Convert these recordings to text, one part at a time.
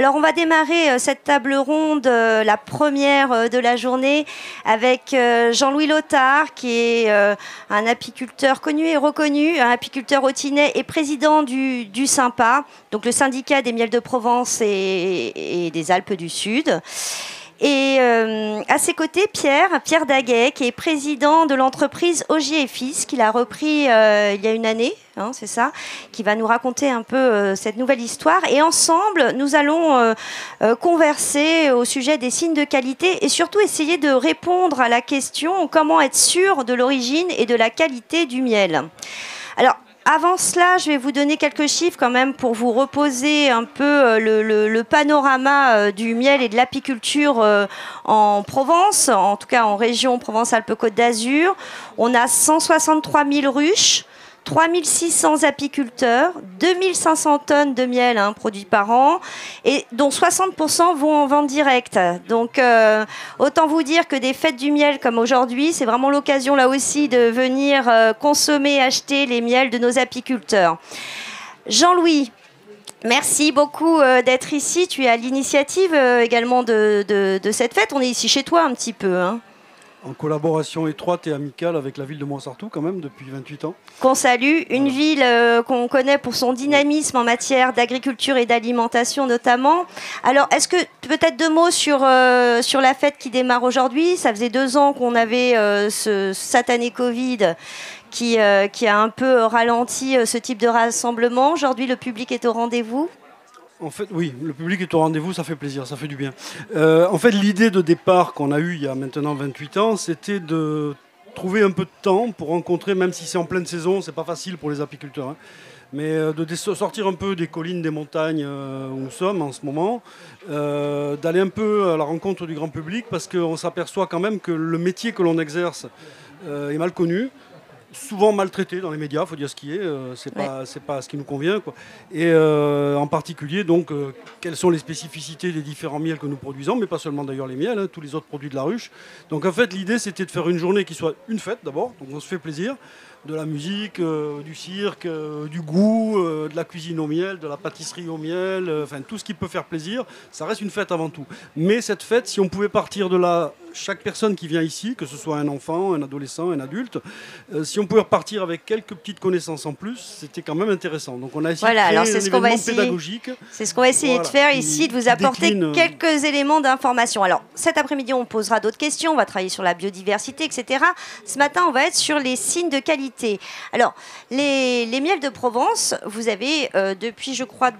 Alors, on va démarrer cette table ronde, la première de la journée, avec Jean-Louis Lothar, qui est un apiculteur connu et reconnu, un apiculteur hautinais et président du SYMPA, donc le syndicat des miels de Provence et des Alpes du Sud. Et à ses côtés, Pierre Daguet, qui est président de l'entreprise Ogier et Fils, qu'il a repris il y a une année, hein, c'est ça, qui va nous raconter un peu cette nouvelle histoire. Et ensemble, nous allons converser au sujet des signes de qualité et surtout essayer de répondre à la question comment être sûr de l'origine et de la qualité du miel. Alors, avant cela, je vais vous donner quelques chiffres quand même pour vous reposer un peu le panorama du miel et de l'apiculture en Provence, en tout cas en région Provence-Alpes-Côte d'Azur. On a 163 000 ruches, 3 600 apiculteurs, 2 500 tonnes de miel produits par an, et dont 60% vont en vente directe. Donc, autant vous dire que des fêtes du miel comme aujourd'hui, c'est vraiment l'occasion là aussi de venir consommer, acheter les miels de nos apiculteurs. Jean-Louis, merci beaucoup d'être ici. Tu es à l'initiative également de cette fête. On est ici chez toi un petit peu, hein. En collaboration étroite et amicale avec la ville de Montsartou quand même depuis 28 ans. Qu'on salue, une ville qu'on connaît pour son dynamisme en matière d'agriculture et d'alimentation notamment. Alors, est-ce que peut-être 2 mots sur la fête qui démarre aujourd'hui? Ça faisait 2 ans qu'on avait ce satané Covid qui a un peu ralenti ce type de rassemblement. Aujourd'hui, le public est au rendez-vous. En fait, oui, le public est au rendez-vous, ça fait plaisir, ça fait du bien. En fait, l'idée de départ qu'on a eue il y a maintenant 28 ans, c'était de trouver un peu de temps pour rencontrer, même si c'est en pleine saison, c'est pas facile pour les apiculteurs, hein, mais de sortir un peu des collines, des montagnes où nous sommes en ce moment, d'aller un peu à la rencontre du grand public, parce qu'on s'aperçoit quand même que le métier que l'on exerce est mal connu, souvent maltraité dans les médias, il faut dire ce qui est, c'est pas ce qui nous convient, quoi. Et en particulier, donc, quelles sont les spécificités des différents miels que nous produisons, mais pas seulement d'ailleurs les miels, hein, tous les autres produits de la ruche. Donc en fait, l'idée, c'était de faire une journée qui soit une fête d'abord, donc on se fait plaisir, de la musique, du cirque, du goût, de la cuisine au miel, de la pâtisserie au miel, enfin tout ce qui peut faire plaisir, ça reste une fête avant tout. Mais cette fête, si on pouvait partir de là, chaque personne qui vient ici, que ce soit un enfant, un adolescent, un adulte, si on pouvait repartir avec quelques petites connaissances en plus, c'était quand même intéressant. Donc on a essayé de créer un événement pédagogique. C'est ce qu'on va essayer de faire ici, de vous apporter quelques éléments d'information. Alors cet après-midi, on posera d'autres questions, on va travailler sur la biodiversité, etc. Ce matin, on va être sur les signes de qualité. Alors, les miels de Provence, vous avez depuis, je crois,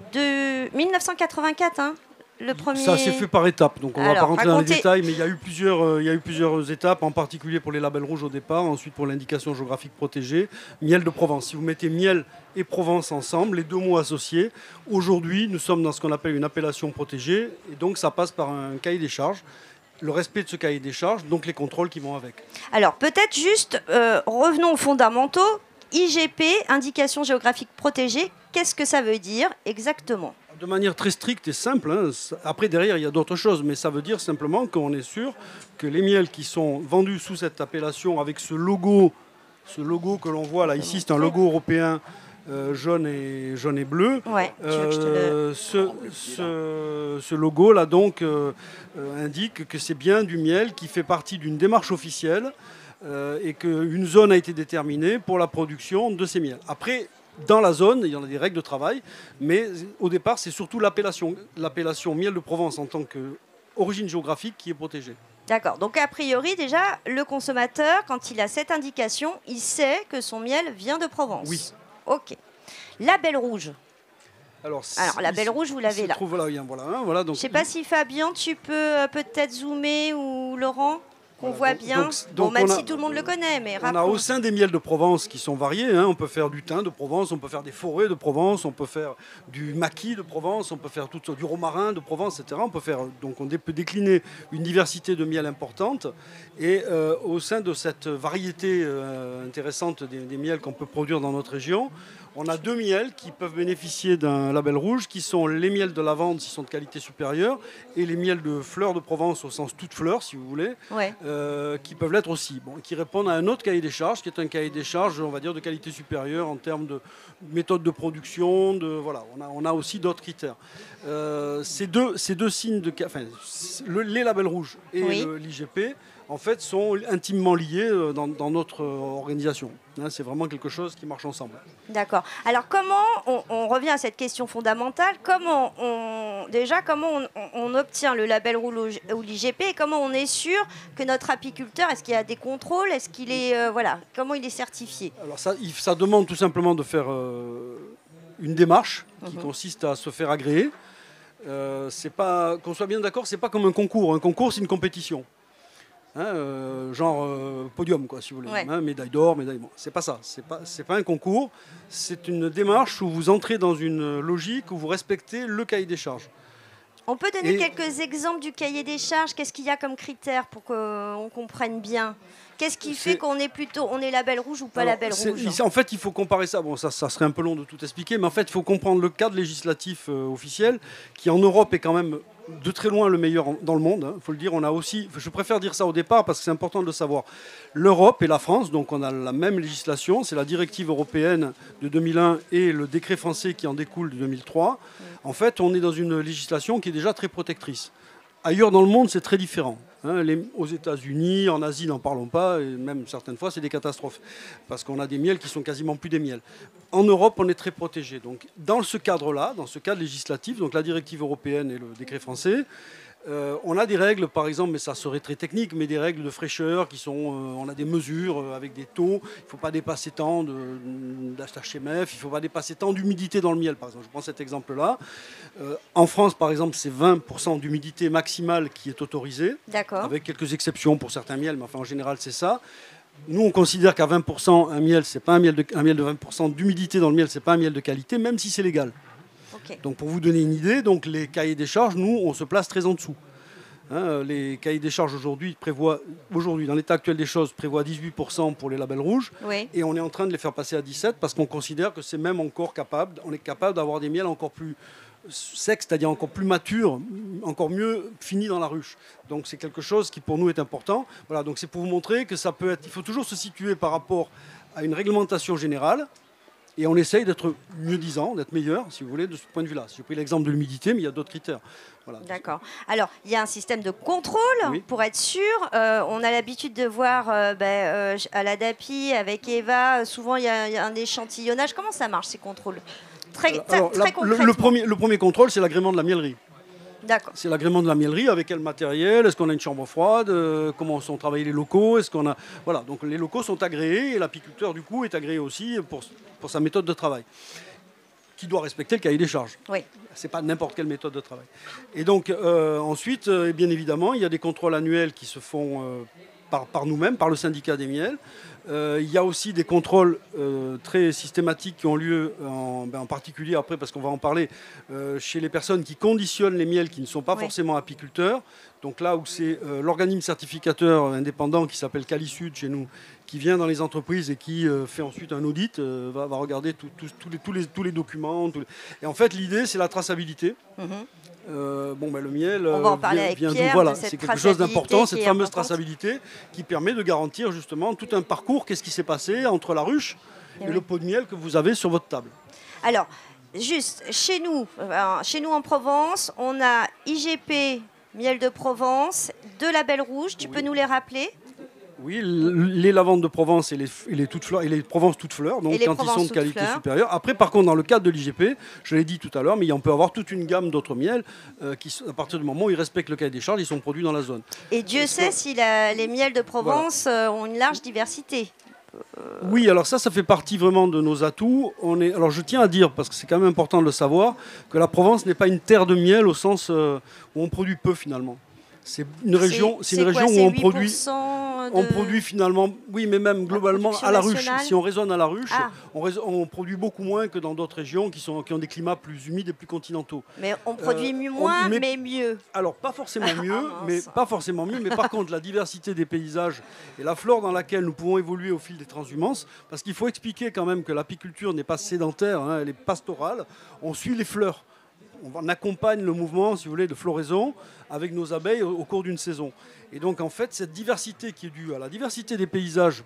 1984, hein, le premier... Ça s'est fait par étapes, donc on ne va pas rentrer dans les détails, mais il y a eu plusieurs étapes, en particulier pour les labels rouges au départ, ensuite pour l'indication géographique protégée, miel de Provence. Si vous mettez miel et Provence ensemble, les 2 mots associés, aujourd'hui, nous sommes dans ce qu'on appelle une appellation protégée, et donc ça passe par un cahier des charges. Le respect de ce cahier des charges, donc les contrôles qui vont avec. Alors peut-être juste, revenons aux fondamentaux. IGP, indication géographique protégée, qu'est-ce que ça veut dire exactement? De manière très stricte et simple, hein. Après derrière il y a d'autres choses, mais ça veut dire simplement qu'on est sûr que les miels qui sont vendus sous cette appellation avec ce logo que l'on voit là ici, c'est un logo européen jaune et bleu. Ouais, ce logo là donc indique que c'est bien du miel qui fait partie d'une démarche officielle et qu'une zone a été déterminée pour la production de ces miels. Après, dans la zone, il y en a des règles de travail, mais au départ, c'est surtout l'appellation miel de Provence en tant qu'origine géographique qui est protégée. D'accord. Donc, a priori, déjà, le consommateur, quand il a cette indication, il sait que son miel vient de Provence. Oui. OK. Label rouge. Alors label rouge, vous l'avez là. Voilà, donc, je ne sais pas si Fabien, tu peux peut-être zoomer, ou Laurent, qu'on voit bien. Même si tout le monde le connaît, mais on a au sein des miels de Provence qui sont variés, hein. On peut faire du thym de Provence, on peut faire des forêts de Provence, on peut faire du maquis de Provence, on peut faire du romarin de Provence, etc. On peut décliner une diversité de miels importante. Et au sein de cette variété intéressante des miels qu'on peut produire dans notre région, on a 2 miels qui peuvent bénéficier d'un label rouge, qui sont les miels de lavande, s'ils sont de qualité supérieure, et les miels de fleurs de Provence, au sens toute fleur, si vous voulez, ouais. qui peuvent l'être aussi, qui répondent à un autre cahier des charges, qui est un cahier des charges, on va dire, de qualité supérieure en termes de méthode de production, voilà, on a aussi d'autres critères. Ces deux signes, les labels rouges et l'IGP, en fait, sont intimement liés dans notre organisation. C'est vraiment quelque chose qui marche ensemble. D'accord. Alors, comment, on revient à cette question fondamentale, comment on obtient le label rouge ou l'IGP et comment on est sûr que notre apiculteur, est-ce qu'il y a des contrôles, est-ce qu'il est, comment il est certifié? Alors ça demande tout simplement de faire une démarche qui consiste à se faire agréer. C'est pas, qu'on soit bien d'accord, c'est pas comme un concours. Un concours, c'est une compétition. Podium, quoi, si vous voulez, médaille d'or, médaille. Bon, c'est pas ça, c'est pas un concours, c'est une démarche où vous entrez dans une logique où vous respectez le cahier des charges. On peut donner quelques exemples du cahier des charges. Qu'est-ce qu'il y a comme critères pour qu'on comprenne bien? Qu'est-ce qui fait qu'on est label rouge ou pas label rouge? En fait, il faut comparer ça. Bon, ça serait un peu long de tout expliquer, mais en fait, il faut comprendre le cadre législatif officiel qui, en Europe, est quand même de très loin le meilleur dans le monde. Il faut le dire. On a aussi, je préfère dire ça au départ parce que c'est important de le savoir. L'Europe et la France, donc on a la même législation. C'est la directive européenne de 2001 et le décret français qui en découle de 2003. En fait, on est dans une législation qui est déjà très protectrice. Ailleurs dans le monde, c'est très différent. Aux États-Unis, en Asie, n'en parlons pas, et même certaines fois, c'est des catastrophes, parce qu'on a des miels qui sont quasiment plus des miels. En Europe, on est très protégé. Donc, dans ce cadre-là, dans ce cadre législatif, donc la directive européenne et le décret français, on a des règles, par exemple, mais ça serait très technique, mais des règles de fraîcheur qui sont, on a des mesures avec des taux. Il ne faut pas dépasser tant d'HMF, il ne faut pas dépasser tant d'humidité dans le miel, par exemple. Je prends cet exemple-là. En France, par exemple, c'est 20% d'humidité maximale qui est autorisée, avec quelques exceptions pour certains miels, mais enfin, en général, c'est ça. Nous, on considère qu'à 20%, un miel de 20% d'humidité dans le miel, c'est pas un miel de qualité, même si c'est légal. Donc pour vous donner une idée, donc les cahiers des charges, nous, on se place très en dessous. Les cahiers des charges aujourd'hui, dans l'état actuel des choses, prévoient 18% pour les labels rouges. Et on est en train de les faire passer à 17% parce qu'on considère que c'est même encore capable. On est capable d'avoir des miels encore plus secs, c'est-à-dire encore plus matures, encore mieux finis dans la ruche. Donc c'est quelque chose qui pour nous est important. Voilà, donc c'est pour vous montrer que ça peut être. Il faut toujours se situer par rapport à une réglementation générale. Et on essaye d'être mieux-disant, d'être meilleur, si vous voulez, de ce point de vue-là. J'ai pris l'exemple de l'humidité, mais il y a d'autres critères. Voilà. D'accord. Alors, il y a un système de contrôle, pour être sûr. On a l'habitude de voir à la DAPI, avec Eva, souvent il y a un échantillonnage. Comment ça marche, ces contrôles? Très concrètement. Le premier contrôle, c'est l'agrément de la miellerie. C'est l'agrément de la miellerie, avec quel matériel, est-ce qu'on a une chambre froide, comment sont travaillés les locaux, est-ce qu'on a... Voilà, donc les locaux sont agréés et l'apiculteur du coup est agréé aussi pour sa méthode de travail, qui doit respecter le cahier des charges. C'est pas n'importe quelle méthode de travail. Et donc ensuite, bien évidemment, il y a des contrôles annuels qui se font par nous-mêmes, par le syndicat des miels. Il y a aussi des contrôles très systématiques qui ont lieu, en particulier après, parce qu'on va en parler, chez les personnes qui conditionnent les miels qui ne sont pas forcément apiculteurs. Donc là où c'est l'organisme certificateur indépendant qui s'appelle Calisud chez nous, qui vient dans les entreprises et qui fait ensuite un audit, va regarder tous les documents. Et en fait, l'idée, c'est la traçabilité. Le miel on va en parler vient avec Pierre, voilà, c'est quelque chose d'important, cette fameuse traçabilité qui permet de garantir justement tout un parcours, qu'est-ce qui s'est passé entre la ruche et le pot de miel que vous avez sur votre table. Alors, juste, chez nous en Provence, on a IGP, miel de Provence, 2 labels rouges, tu peux nous les rappeler? Oui, les lavandes de Provence et les toutes fleurs, et les Provence toutes fleurs, donc quand ils sont de qualité supérieure. Après, par contre, dans le cadre de l'IGP, je l'ai dit tout à l'heure, mais on peut avoir toute une gamme d'autres miels qui, à partir du moment où ils respectent le cahier des charges, ils sont produits dans la zone. Et Dieu sait si les miels de Provence ont une large diversité. Oui, alors ça fait partie vraiment de nos atouts. Alors je tiens à dire, parce que c'est quand même important de le savoir, que la Provence n'est pas une terre de miel au sens où on produit peu finalement. C'est une région où on produit finalement, oui, mais même globalement à la ruche. Si on raisonne à la ruche, on produit beaucoup moins que dans d'autres régions qui ont des climats plus humides et plus continentaux. Mais on produit moins, mais mieux. Alors pas forcément mieux, mais par contre la diversité des paysages et la flore dans laquelle nous pouvons évoluer au fil des transhumances, parce qu'il faut expliquer quand même que l'apiculture n'est pas sédentaire, elle est pastorale. On suit les fleurs. on accompagne le mouvement, si vous voulez, de floraison avec nos abeilles au cours d'une saison. Et donc, en fait, cette diversité qui est due à la diversité des paysages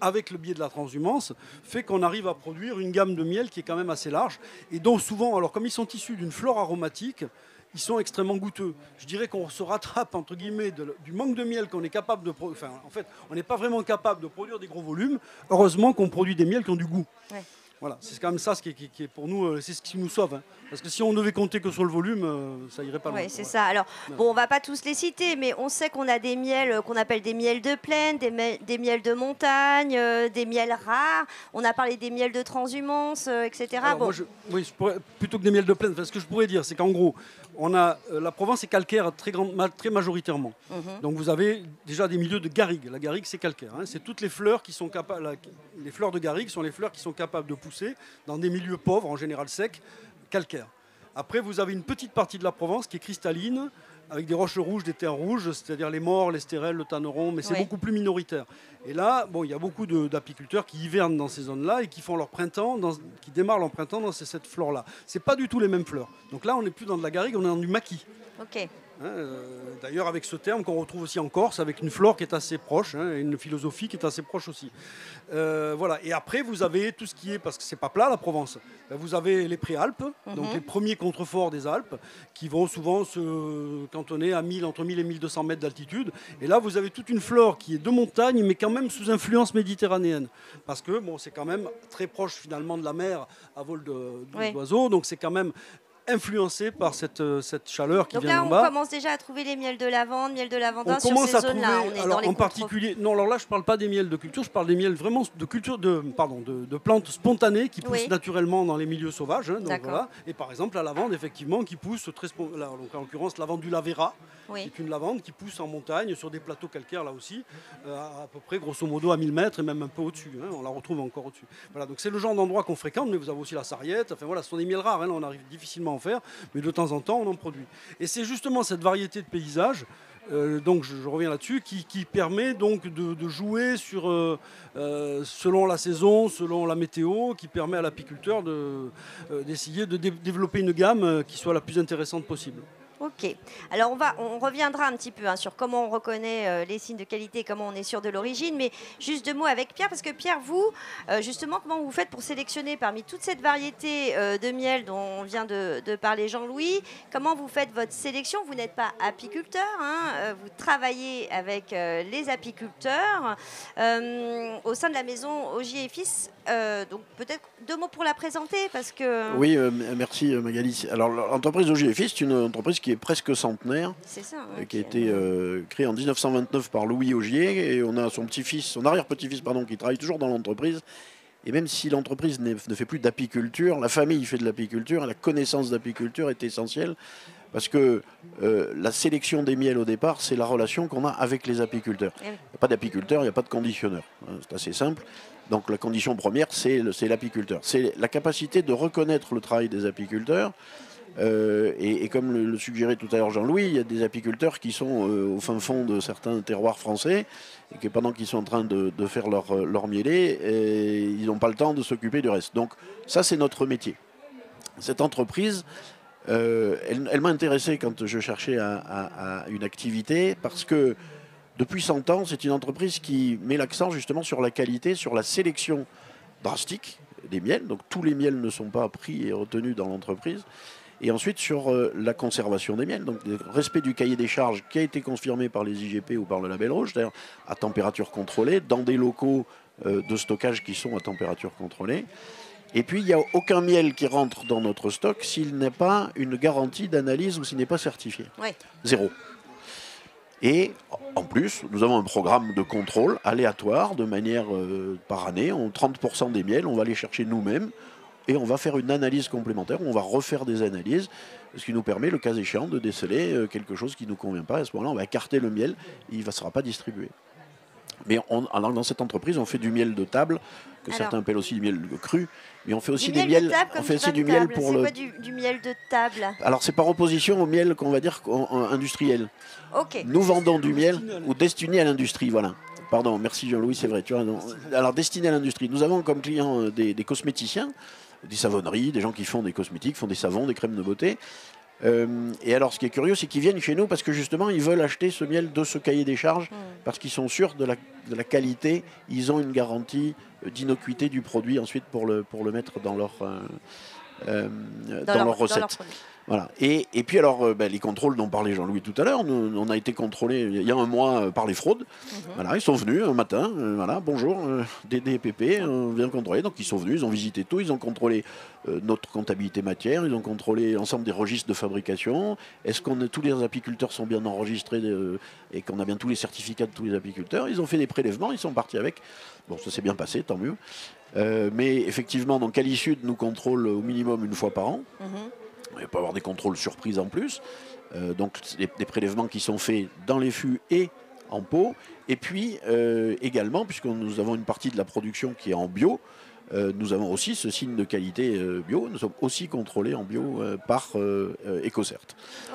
avec le biais de la transhumance, fait qu'on arrive à produire une gamme de miel qui est quand même assez large, et dont souvent, alors comme ils sont issus d'une flore aromatique, ils sont extrêmement goûteux. Je dirais qu'on se rattrape, entre guillemets, du manque de miel qu'on est capable de produire. Enfin, en fait, on n'est pas vraiment capable de produire des gros volumes. Heureusement qu'on produit des miels qui ont du goût. Ouais. Voilà, c'est quand même ça qui est pour nous, c'est ce qui nous sauve. Hein. Parce que si on devait compter que sur le volume, ça irait pas loin. Oui, c'est ça. Alors, bon, on va pas tous les citer, mais on sait qu'on a des miels qu'on appelle des miels de plaine, des miels de montagne, des miels rares. On a parlé des miels de transhumance, etc. Alors, bon. Moi, plutôt que des miels de plaine, ce que je pourrais dire, c'est qu'en gros, on a la Provence est calcaire très majoritairement. Donc vous avez déjà des milieux de garrigue. La garrigue, c'est calcaire. Hein. C'est toutes les fleurs qui sont capables. Les fleurs de garrigue sont les fleurs qui sont capables de pousser dans des milieux pauvres, en général secs, calcaires. Après, vous avez une petite partie de la Provence qui est cristalline, avec des roches rouges, des terres rouges, c'est-à-dire les morts, les stérelles, le tanneron, mais c'est beaucoup plus minoritaire. Et là, bon, il y a beaucoup d'apiculteurs qui hivernent dans ces zones-là et qui font leur printemps, qui démarrent leur printemps dans cette flore-là. C'est pas du tout les mêmes fleurs. Donc là, on n'est plus dans de la garrigue, on est dans du maquis. Ok. D'ailleurs, avec ce terme qu'on retrouve aussi en Corse, avec une flore qui est assez proche, et une philosophie qui est assez proche aussi. Voilà. Et après, vous avez tout ce qui est, parce que c'est pas plat la Provence, vous avez les préalpes, donc les premiers contreforts des Alpes, qui vont souvent se cantonner à entre 1000 et 1200 mètres d'altitude. Et là, vous avez toute une flore qui est de montagne, mais quand même sous influence méditerranéenne. Parce que bon, c'est quand même très proche finalement de la mer à vol d'oiseaux, donc c'est quand même influencé par cette chaleur qui vient d'en bas. Donc là, on commence déjà à trouver les miels de lavande, miel de lavandin sur ces zones-là. On est alors dans les en particulier, non, alors là, je ne parle pas des miels de culture, je parle des miels vraiment de culture de plantes spontanées qui poussent naturellement dans les milieux sauvages. Hein, donc voilà. Et par exemple, la lavande, effectivement, qui pousse donc en l'occurrence, la lavandula vera, c'est une lavande qui pousse en montagne sur des plateaux calcaires là aussi, à peu près grosso modo à 1000 mètres et même un peu au-dessus. Hein, on la retrouve encore au-dessus. Voilà, donc c'est le genre d'endroit qu'on fréquente, mais vous avez aussi la sarriette. Enfin voilà, ce sont des miels rares. Hein, là, on arrive difficilement en faire, mais de temps en temps on en produit. Et c'est justement cette variété de paysages, donc je reviens là-dessus, qui permet donc de jouer sur, selon la saison, selon la météo, qui permet à l'apiculteur d'essayer de développer une gamme qui soit la plus intéressante possible. Ok. Alors on reviendra un petit peu sur comment on reconnaît les signes de qualité et comment on est sûr de l'origine. Mais juste deux mots avec Pierre, parce que Pierre, vous, justement, comment vous faites pour sélectionner parmi toute cette variété de miel dont vient de parler Jean-Louis? Comment vous faites votre sélection? Vous n'êtes pas apiculteur, vous travaillez avec les apiculteurs au sein de la maison Ogier et Fils. Donc peut-être deux mots pour la présenter, parce que... Oui, merci Magali. Alors l'entreprise Ogier et Fils, c'est une entreprise qui est presque centenaire, qui a été créée en 1929 par Louis Ogier, et on a son petit-fils, son arrière-petit-fils, qui travaille toujours dans l'entreprise. Et même si l'entreprise ne fait plus d'apiculture, la famille fait de l'apiculture, et la connaissance d'apiculture est essentielle, parce que la sélection des miels au départ, c'est la relation qu'on a avec les apiculteurs. Il n'y a pas d'apiculteur, il n'y a pas de conditionneur. C'est assez simple. Donc la condition première, c'est l'apiculteur. C'est la capacité de reconnaître le travail des apiculteurs. Et comme le suggérait tout à l'heure Jean-Louis, il y a des apiculteurs qui sont au fin fond de certains terroirs français, et que pendant qu'ils sont en train de faire leur mielé, ils n'ont pas le temps de s'occuper du reste. Donc ça, c'est notre métier. Cette entreprise, elle m'a intéressé quand je cherchais à une activité, parce que depuis 100 ans, c'est une entreprise qui met l'accent justement sur la qualité, sur la sélection drastique des miels. Donc tous les miels ne sont pas pris et retenus dans l'entreprise. Et ensuite sur la conservation des miels, donc le respect du cahier des charges qui a été confirmé par les IGP ou par le label rouge, c'est-à-dire à température contrôlée, dans des locaux de stockage qui sont à température contrôlée. Et puis il n'y a aucun miel qui rentre dans notre stock s'il n'est pas une garantie d'analyse ou s'il n'est pas certifié. Zéro. Et en plus, nous avons un programme de contrôle aléatoire de manière par année. 30% des miels, on va les chercher nous-mêmes. Et on va faire une analyse complémentaire, on va refaire des analyses, ce qui nous permet, le cas échéant, de déceler quelque chose qui ne nous convient pas. À ce moment-là, on va écarter le miel, et il ne sera pas distribué. Mais alors dans cette entreprise, on fait du miel de table, que certains appellent aussi du miel cru, mais on fait aussi des miels. On fait aussi du miel pour le. C'est quoi du miel de table? Alors c'est par opposition au miel qu'on va dire industriel. Nous vendons du miel ou destiné à l'industrie, voilà. Pardon, merci Jean-Louis, c'est vrai. Tu vois, alors destiné à l'industrie. Nous avons comme clients des cosméticiens. des savonneries, des gens qui font des cosmétiques, font des savons, des crèmes de beauté. Et alors, ce qui est curieux, c'est qu'ils viennent chez nous parce que justement, ils veulent acheter ce miel de ce cahier des charges parce qu'ils sont sûrs de la qualité. Ils ont une garantie d'innocuité du produit ensuite pour le mettre dans leur recette. Voilà. Et puis alors, les contrôles dont parlait Jean-Louis tout à l'heure, on a été contrôlés il y a un mois par les fraudes. Voilà, ils sont venus un matin, voilà, bonjour, DDPP, on vient contrôler. Donc ils sont venus, ils ont visité tout, ils ont contrôlé notre comptabilité matière, ils ont contrôlé l'ensemble des registres de fabrication. Est-ce que tous les apiculteurs sont bien enregistrés et qu'on a bien tous les certificats de tous les apiculteurs? Ils ont fait des prélèvements, ils sont partis avec. Bon, ça s'est bien passé, tant mieux. Mais effectivement, donc Calicud nous contrôle au minimum une fois par an. Il peut y avoir des contrôles surprises en plus. Donc des prélèvements qui sont faits dans les fûts et en pot. Et puis également, puisque nous avons une partie de la production qui est en bio, nous avons aussi ce signe de qualité bio. Nous sommes aussi contrôlés en bio par EcoCert.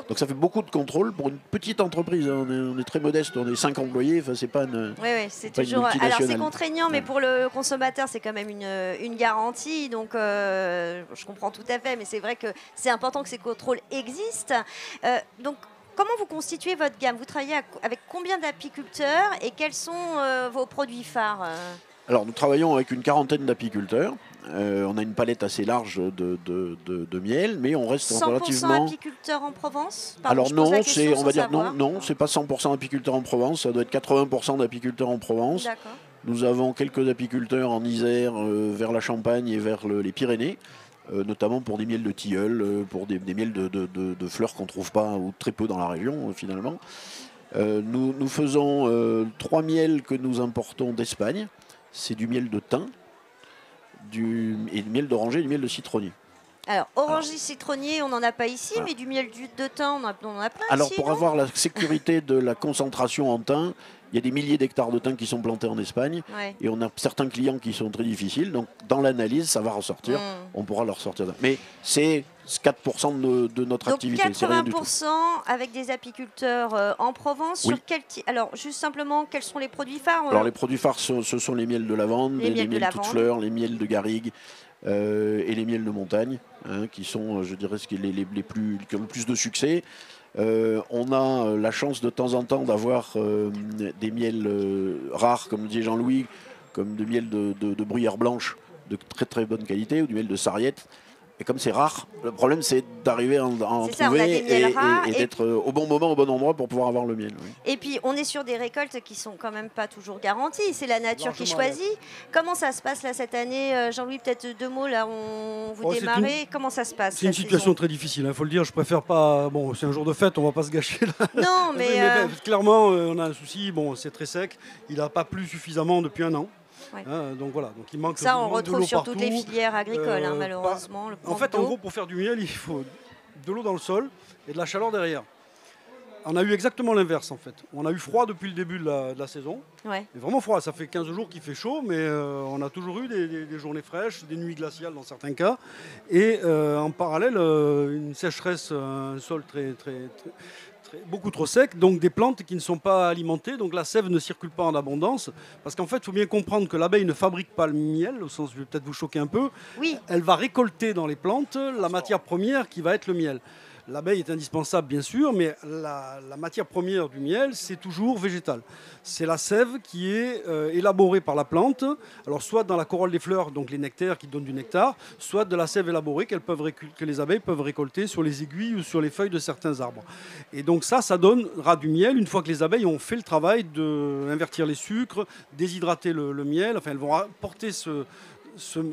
Donc ça fait beaucoup de contrôles pour une petite entreprise. Hein. On est très modeste, on est 5 employés. Enfin, c'est pas une. Oui, c'est toujours. Alors c'est contraignant, mais pour le consommateur, c'est quand même une garantie. Donc je comprends tout à fait, mais c'est vrai que c'est important que ces contrôles existent. Donc comment vous constituez votre gamme? Vous travaillez avec combien d'apiculteurs et quels sont vos produits phares? Alors, nous travaillons avec une quarantaine d'apiculteurs. On a une palette assez large de miel, mais on reste 100% relativement... 100% apiculteurs en Provence? Pardon, alors non, on va dire non, c'est pas 100% apiculteurs en Provence, ça doit être 80% d'apiculteurs en Provence. D'accord. Nous avons quelques apiculteurs en Isère, vers la Champagne et vers les Pyrénées, notamment pour des miels de tilleul, pour des miels de fleurs qu'on ne trouve pas ou très peu dans la région finalement. Nous faisons 3 miels que nous importons d'Espagne. C'est du miel de thym, du miel d'oranger et du miel de citronnier. Alors, oranger, citronnier, on n'en a pas ici, mais du miel de thym, on en a plein alors, ici. Pour avoir la sécurité de la concentration en thym, il y a des milliers d'hectares de thym qui sont plantés en Espagne. Ouais. Et on a certains clients qui sont très difficiles. Donc, dans l'analyse, ça va ressortir. On pourra leur sortir. Mais c'est 4% de notre activité. Donc 80% avec des apiculteurs en Provence. Oui. Sur quel alors, juste simplement, quels sont les produits phares? Alors, les produits phares, ce sont les miels de lavande, les miels toutes fleurs, les miels de garrigue et les miels de montagne, hein, qui sont, je dirais, qui ont le plus de succès. On a la chance de temps en temps d'avoir des miels rares, comme dit Jean-Louis, comme du miel de bruyère blanche de très très bonne qualité, ou du miel de sarriette. Et comme c'est rare, le problème c'est d'arriver à en trouver et d'être au bon moment, au bon endroit pour pouvoir avoir le miel. Oui. Et puis on est sur des récoltes qui sont quand même pas toujours garanties, c'est la nature qui choisit. Comment ça se passe là cette année? Jean-Louis, peut-être 2 mots là, vous démarrez, comment ça se passe? C'est une situation très difficile, il faut le dire, je préfère pas, bon c'est un jour de fête, on va pas se gâcher là. Non mais clairement on a un souci, bon c'est très sec, il n'a pas plu suffisamment depuis 1 an. Ouais. Donc voilà, donc il manque ça, on retrouve sur partout. toutes les filières agricoles, malheureusement. En fait, en gros, pour faire du miel, il faut de l'eau dans le sol et de la chaleur derrière. On a eu exactement l'inverse en fait. On a eu froid depuis le début de la saison. Ouais. Et vraiment froid, ça fait 15 jours qu'il fait chaud, mais on a toujours eu des journées fraîches, des nuits glaciales dans certains cas. Et en parallèle, une sécheresse, un sol beaucoup trop sec, donc des plantes qui ne sont pas alimentées, donc la sève ne circule pas en abondance, parce qu'en fait il faut bien comprendre que l'abeille ne fabrique pas le miel, au sens, je vais peut-être vous choquer un peu, oui. Elle va récolter dans les plantes la matière première qui va être le miel. L'abeille est indispensable bien sûr, mais la matière première du miel c'est toujours végétal. C'est la sève qui est élaborée par la plante, alors soit dans la corolle des fleurs, donc les nectaires qui donnent du nectar, soit de la sève élaborée que les abeilles peuvent récolter sur les aiguilles ou sur les feuilles de certains arbres. Et donc ça donnera du miel une fois que les abeilles ont fait le travail d'invertir les sucres, déshydrater le miel, enfin elles vont apporter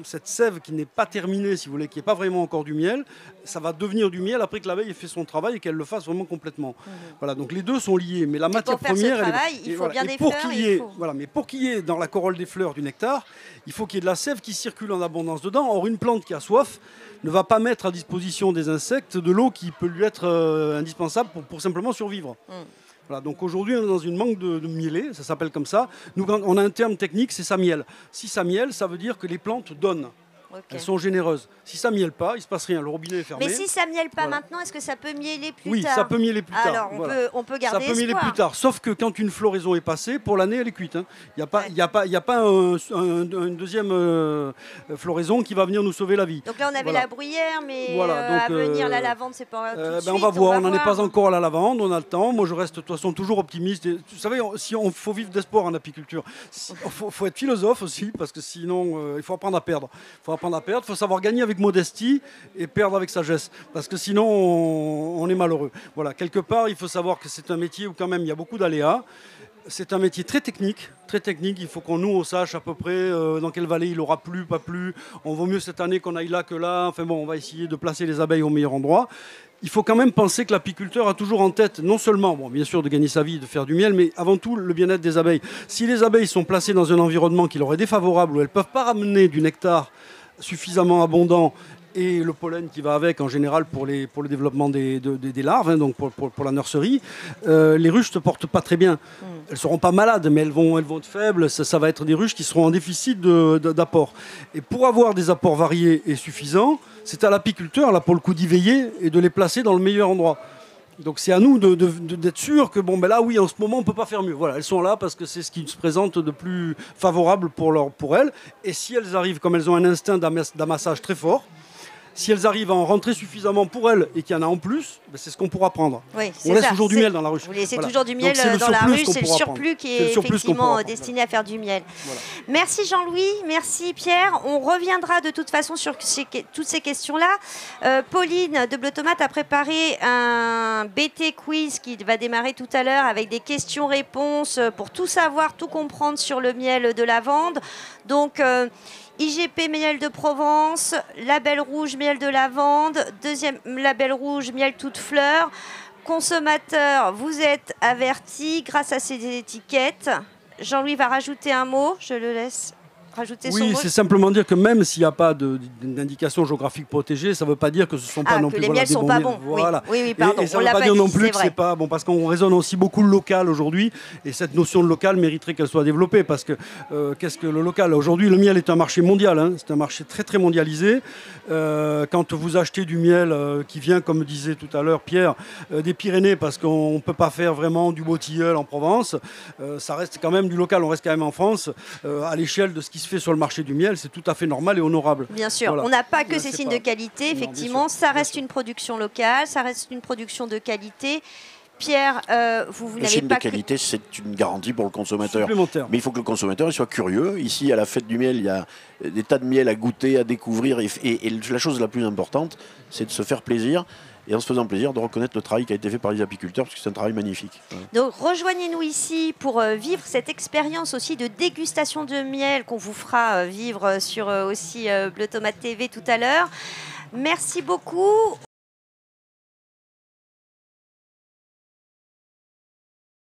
cette sève qui n'est pas terminée, si vous voulez, qui n'est pas vraiment encore du miel, ça va devenir du miel après que l'abeille ait fait son travail et qu'elle le fasse vraiment complètement. Voilà, donc les deux sont liés, mais la matière première, il faut bien des fleurs. Voilà, mais pour qu'il y ait dans la corolle des fleurs du nectar, il faut qu'il y ait de la sève qui circule en abondance dedans. Or, une plante qui a soif ne va pas mettre à disposition des insectes de l'eau qui peut lui être indispensable pour simplement survivre. Voilà, donc aujourd'hui, on est dans une manque de mielés, ça s'appelle comme ça. Nous, quand on a un terme technique, c'est ça miel. Si ça miel, ça veut dire que les plantes donnent. Elles sont généreuses. Si ça mielle pas, il se passe rien. Le robinet est fermé. Mais si ça mielle pas maintenant, est-ce que ça peut mieller plus tard? Oui, ça peut mieller plus tard. Alors, on peut garder ça peut mieller plus tard. Sauf que quand une floraison est passée, pour l'année, elle est cuite. Il n'y a pas une deuxième floraison qui va venir nous sauver la vie. Donc là, on avait la bruyère, mais à venir, la lavande, c'est pas tout de suite. On va voir. On n'en est pas encore à la lavande. On a le temps. Moi, je reste de toute façon toujours optimiste. Et, vous savez, faut vivre d'espoir en apiculture. Faut être philosophe aussi, parce que sinon, il faut apprendre à perdre. Il faut savoir gagner avec modestie et perdre avec sagesse, parce que sinon on est malheureux. Voilà, quelque part il faut savoir que c'est un métier où quand même il y a beaucoup d'aléas. C'est un métier très technique. Il faut qu'on sache à peu près dans quelle vallée il aura plu, pas plu. On vaut mieux cette année qu'on aille là que là. Enfin bon, on va essayer de placer les abeilles au meilleur endroit. Il faut quand même penser que l'apiculteur a toujours en tête, non seulement, bien sûr, de gagner sa vie, de faire du miel, mais avant tout le bien-être des abeilles. Si les abeilles sont placées dans un environnement qui leur est défavorable, où elles ne peuvent pas ramener du nectar suffisamment abondant et le pollen qui va avec en général pour le développement des larves, donc pour la nurserie, les ruches ne se portent pas très bien. Elles ne seront pas malades, mais elles vont être faibles. Ça va être des ruches qui seront en déficit d'apport. Et pour avoir des apports variés et suffisants, c'est à l'apiculteur, là, pour le coup, d'y veiller et de les placer dans le meilleur endroit. Donc c'est à nous d'être sûr que là oui, en ce moment on ne peut pas faire mieux. Voilà, elles sont là parce que c'est ce qui se présente de plus favorable pour elles. Et si elles arrivent, comme elles ont un instinct d'amassage très fort, si elles arrivent à en rentrer suffisamment pour elles et qu'il y en a en plus, c'est ce qu'on pourra prendre. Oui, on laisse toujours du miel dans la ruche. Vous laissez toujours du miel dans la ruche, c'est le surplus qui est effectivement destiné à faire du miel. Voilà. Merci Jean-Louis, merci Pierre. On reviendra de toute façon sur toutes ces questions-là. Pauline de Bleu Tomate a préparé un BT quiz qui va démarrer tout à l'heure avec des questions-réponses pour tout savoir, tout comprendre sur le miel de lavande. Donc, IGP miel de Provence, label rouge miel de lavande, deuxième label rouge miel toute fleur. Consommateurs, vous êtes avertis grâce à ces étiquettes. Jean-Louis va rajouter un mot, je le laisse rajouter son mot. Oui, c'est simplement dire que même s'il n'y a pas d'indication géographique protégée, ça ne veut pas dire que ce ne sont pas non plus les miels ne sont pas bons. Voilà. Oui, pardon. Et ça ne veut pas dire non plus que ce n'est pas bon, parce qu'on raisonne aussi beaucoup le local aujourd'hui, et cette notion de local mériterait qu'elle soit développée, parce que qu'est-ce que le local? Aujourd'hui, le miel est un marché mondial, c'est un marché très très mondialisé. Quand vous achetez du miel qui vient, comme disait tout à l'heure Pierre, des Pyrénées, parce qu'on ne peut pas faire vraiment du beau tilleul en Provence, ça reste quand même du local, on reste quand même en France, à l'échelle de ce qui se fait sur le marché du miel, c'est tout à fait normal et honorable. Bien sûr, voilà. On n'a pas que ces signes de qualité, effectivement, non, ça reste une production locale, ça reste une production de qualité. Pierre, vous n'avez pas... Le signe de qualité, c'est une garantie pour le consommateur. Mais il faut que le consommateur soit curieux. Ici, à la fête du miel, il y a des tas de miel à goûter, à découvrir. Et la chose la plus importante, c'est de se faire plaisir. Et en se faisant plaisir, de reconnaître le travail qui a été fait par les apiculteurs, parce que c'est un travail magnifique. Donc rejoignez-nous ici pour vivre cette expérience aussi de dégustation de miel qu'on vous fera vivre sur aussi Bleu Tomate TV tout à l'heure. Merci beaucoup.